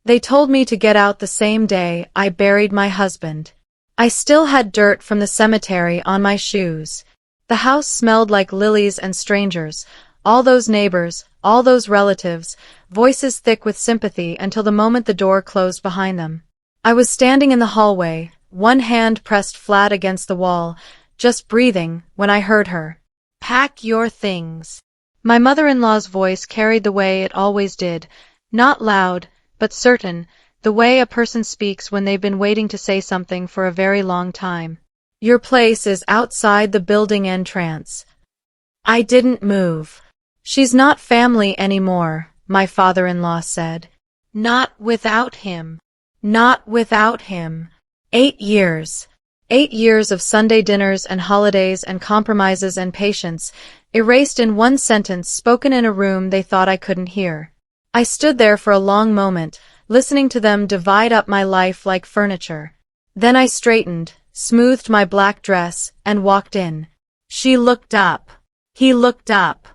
They told me to get out the same day I buried my husband. I still had dirt from the cemetery on my shoes. The house smelled like lilies and strangers, all those neighbors, all those relatives, voices thick with sympathy until the moment the door closed behind them. I was standing in the hallway, one hand pressed flat against the wall, just breathing, when I heard her. "Pack your things." My mother-in-law's voice carried the way it always did, not loud, but certain, the way a person speaks when they've been waiting to say something for a very long time. "Your place is outside the building entrance." I didn't move. "She's not family anymore," my father-in-law said. "Not without him. Not without him." 8 years. 8 years of Sunday dinners and holidays and compromises and patience, erased in one sentence spoken in a room they thought I couldn't hear. I stood there for a long moment, listening to them divide up my life like furniture. Then I straightened, smoothed my black dress, and walked in. She looked up. He looked up.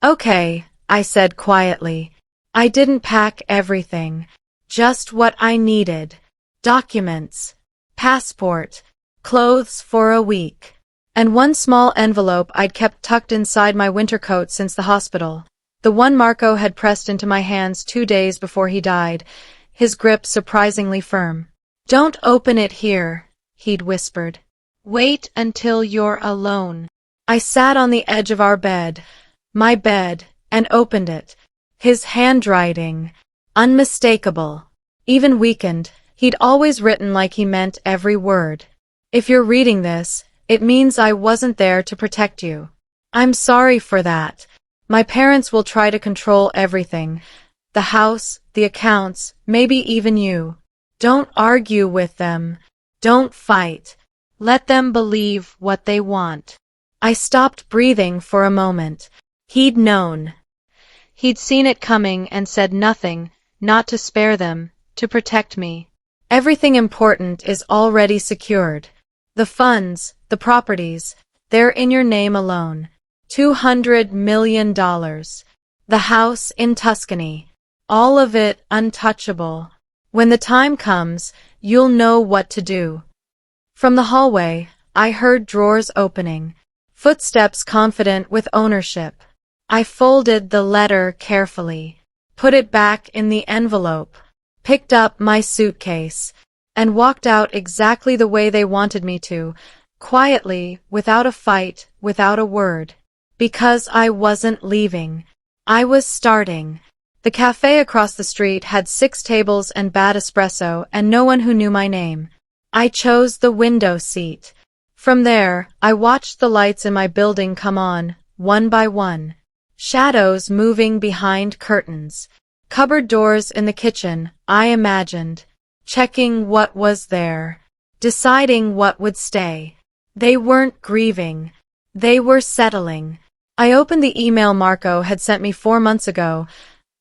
"Okay," I said quietly. "I didn't pack everything. Just what I needed. Documents. Passport. Clothes for a week. And one small envelope I'd kept tucked inside my winter coat since the hospital. The one Marco had pressed into my hands 2 days before he died, his grip surprisingly firm. "Don't open it here," he'd whispered. "Wait until you're alone." I sat on the edge of our bed, my bed, and opened it. His handwriting, unmistakable. Even weakened, he'd always written like he meant every word. "If you're reading this, it means I wasn't there to protect you. I'm sorry for that. My parents will try to control everything. The house, the accounts, maybe even you. Don't argue with them. Don't fight. Let them believe what they want." I stopped breathing for a moment. He'd known. He'd seen it coming and said nothing, not to spare them, to protect me. "Everything important is already secured. The funds, the properties, they're in your name alone. $200 million. The house in Tuscany. All of it untouchable. When the time comes, you'll know what to do." From the hallway, I heard drawers opening, footsteps confident with ownership. I folded the letter carefully, put it back in the envelope, picked up my suitcase, and walked out exactly the way they wanted me to, quietly, without a fight, without a word. Because I wasn't leaving. I was starting. The cafe across the street had 6 tables and bad espresso and no one who knew my name. I chose the window seat. From there, I watched the lights in my building come on, one by one. Shadows moving behind curtains. Cupboard doors in the kitchen, I imagined. Checking what was there. Deciding what would stay. They weren't grieving. They were settling. I opened the email Marco had sent me 4 months ago,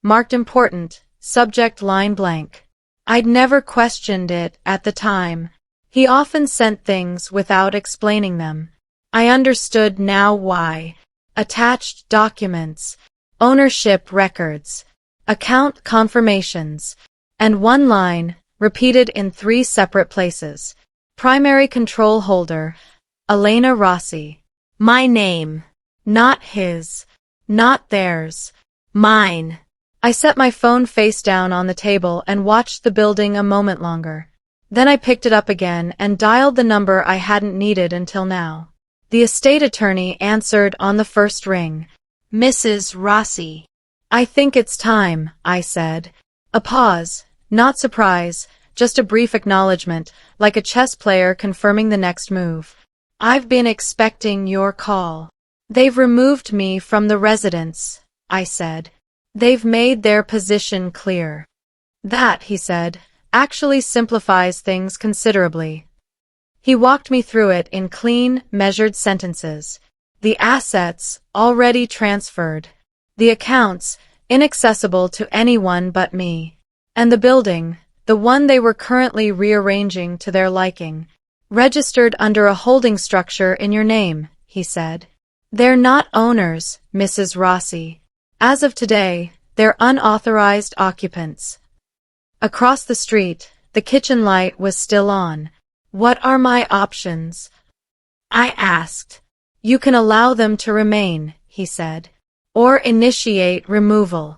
marked important, subject line blank. I'd never questioned it at the time. He often sent things without explaining them. I understood now why. Attached documents, ownership records, account confirmations, and one line, repeated in 3 separate places. Primary control holder, Elena Rossi. My name. Not his. Not theirs. Mine. I set my phone face down on the table and watched the building a moment longer. Then I picked it up again and dialed the number I hadn't needed until now. The estate attorney answered on the first ring. "Mrs. Rossi." "I think it's time," I said. A pause, not surprise, just a brief acknowledgement, like a chess player confirming the next move. "I've been expecting your call." "They've removed me from the residence," I said. "They've made their position clear." "That," he said, "actually simplifies things considerably." He walked me through it in clean, measured sentences. The assets, already transferred. The accounts, inaccessible to anyone but me. And the building, the one they were currently rearranging to their liking. "Registered under a holding structure in your name," he said. "They're not owners, Mrs. Rossi. As of today, they're unauthorized occupants." Across the street, the kitchen light was still on. What are my options? I asked. You can allow them to remain, he said. Or initiate removal.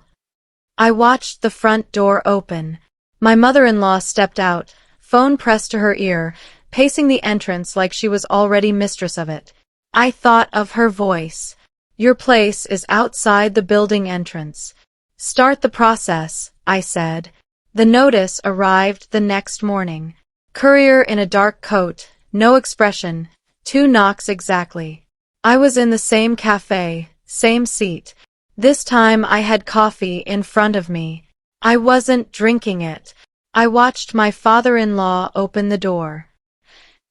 I watched the front door open. My mother-in-law stepped out, phone pressed to her ear, pacing the entrance like she was already mistress of it. I thought of her voice. Your place is outside the building entrance. Start the process, I said. The notice arrived the next morning. Courier in a dark coat, no expression, 2 knocks exactly. I was in the same cafe, same seat. This time I had coffee in front of me. I wasn't drinking it. I watched my father-in-law open the door.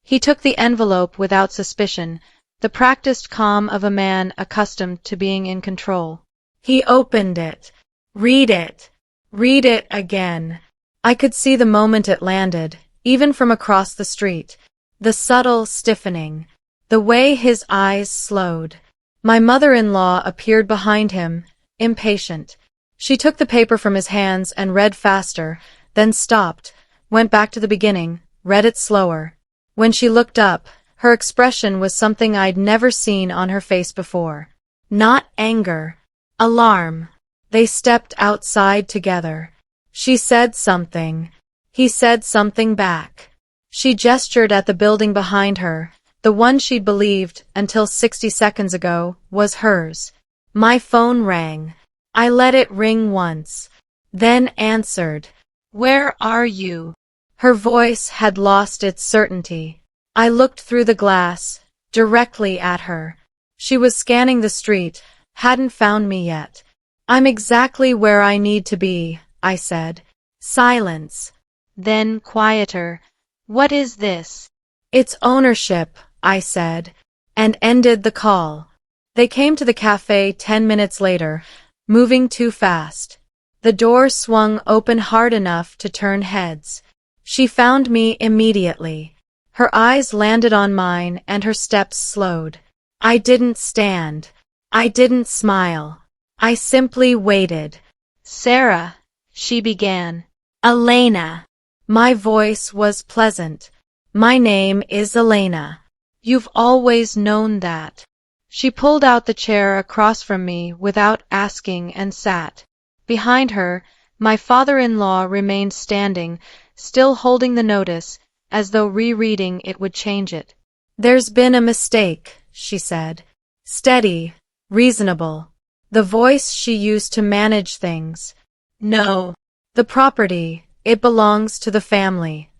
He took the envelope without suspicion, the practiced calm of a man accustomed to being in control. He opened it. Read it. Read it again. I could see the moment it landed, even from across the street. The subtle stiffening. The way his eyes slowed. My mother-in-law appeared behind him, impatient. She took the paper from his hands and read faster, then stopped, went back to the beginning, read it slower. When she looked up, her expression was something I'd never seen on her face before. Not anger. Alarm. They stepped outside together. She said something. He said something back. She gestured at the building behind her. The one she'd believed, until 60 seconds ago, was hers. My phone rang. I let it ring once. Then answered. Where are you? Her voice had lost its certainty. I looked through the glass, directly at her. She was scanning the street, hadn't found me yet. I'm exactly where I need to be, I said. Silence. Then quieter. What is this? It's ownership, I said, and ended the call. They came to the cafe 10 minutes later, moving too fast. The door swung open hard enough to turn heads. She found me immediately. Her eyes landed on mine and her steps slowed. I didn't stand. I didn't smile. I simply waited. Sarah, she began. Elena. My voice was pleasant. My name is Elena. You've always known that. She pulled out the chair across from me without asking and sat. Behind her, my father-in-law remained standing, still holding the notice, as though rereading it would change it. There's been a mistake, she said. Steady, reasonable. The voice she used to manage things. No. The property, it belongs to the family.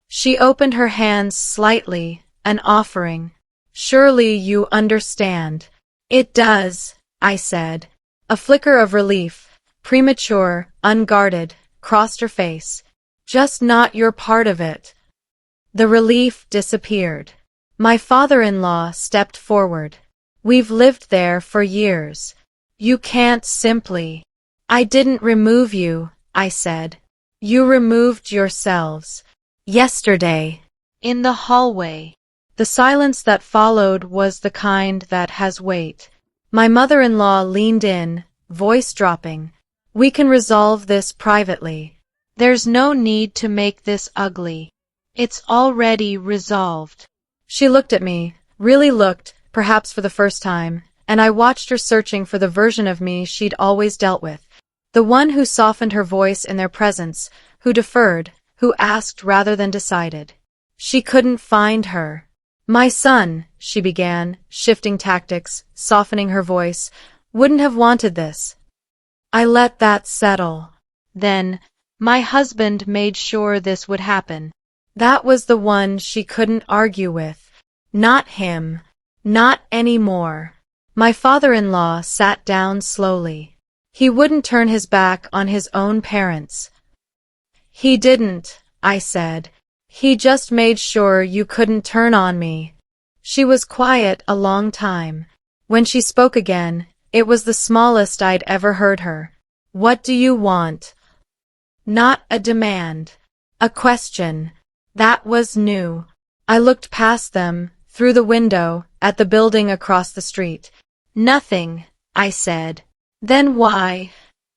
She opened her hands slightly, an offering. Surely you understand. It does, I said. A flicker of relief, premature, unguarded, crossed her face. Just not your part of it. The relief disappeared. My father-in-law stepped forward. We've lived there for years. You can't simply. I didn't remove you, I said. You removed yourselves. Yesterday. In the hallway. The silence that followed was the kind that has weight. My mother-in-law leaned in, voice dropping. We can resolve this privately. There's no need to make this ugly. It's already resolved. She looked at me, really looked, perhaps for the first time, and I watched her searching for the version of me she'd always dealt with. The one who softened her voice in their presence, who deferred, who asked rather than decided. She couldn't find her. My son, she began, shifting tactics, softening her voice, wouldn't have wanted this. I let that settle. Then, my husband made sure this would happen. That was the one she couldn't argue with. Not him. Not anymore. My father-in-law sat down slowly. He wouldn't turn his back on his own parents. He didn't, I said. He just made sure you couldn't turn on me. She was quiet a long time. When she spoke again, it was the smallest I'd ever heard her. What do you want? Not a demand. A question. That was new. I looked past them, through the window, at the building across the street. Nothing, I said. Then why?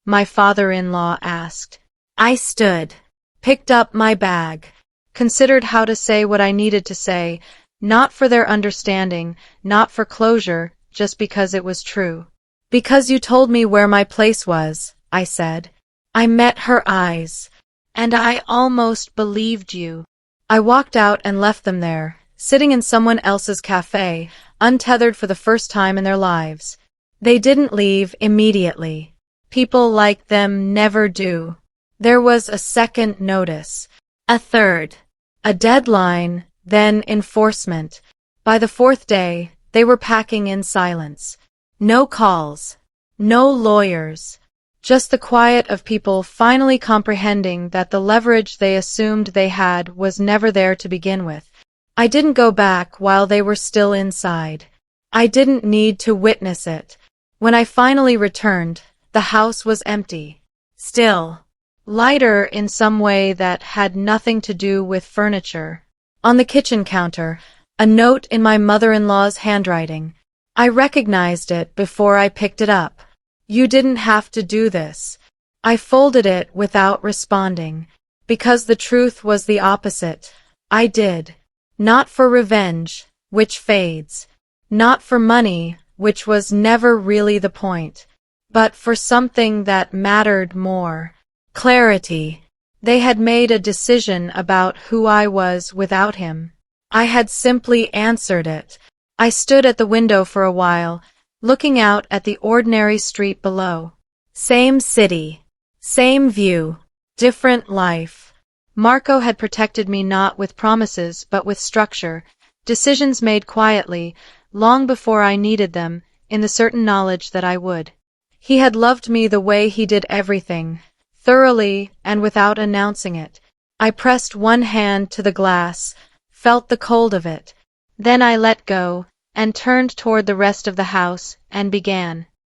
My father-in-law asked. I stood. picked up my bag, considered how to say what I needed to say, not for their understanding, not for closure, just because it was true. Because you told me where my place was, I said. I met her eyes, and I almost believed you. I walked out and left them there, sitting in someone else's cafe, untethered for the first time in their lives. They didn't leave immediately. People like them never do. There was a second notice, a third, a deadline, then enforcement. By the fourth day, they were packing in silence. No calls, no lawyers, just the quiet of people finally comprehending that the leverage they assumed they had was never there to begin with. I didn't go back while they were still inside. I didn't need to witness it. When I finally returned, the house was empty. Still, lighter in some way that had nothing to do with furniture. On the kitchen counter, a note in my mother-in-law's handwriting. I recognized it before I picked it up. You didn't have to do this. I folded it without responding, because the truth was the opposite. I did. Not for revenge, which fades. Not for money, which was never really the point. But for something that mattered more. Clarity. They had made a decision about who I was without him. I had simply answered it. I stood at the window for a while, looking out at the ordinary street below. Same city, same view, different life. Marco had protected me not with promises but with structure, decisions made quietly, long before I needed them, in the certain knowledge that I would. He had loved me the way he did everything, thoroughly and without announcing it. I pressed one hand to the glass, felt the cold of it. Then I let go, and turned toward the rest of the house, and began.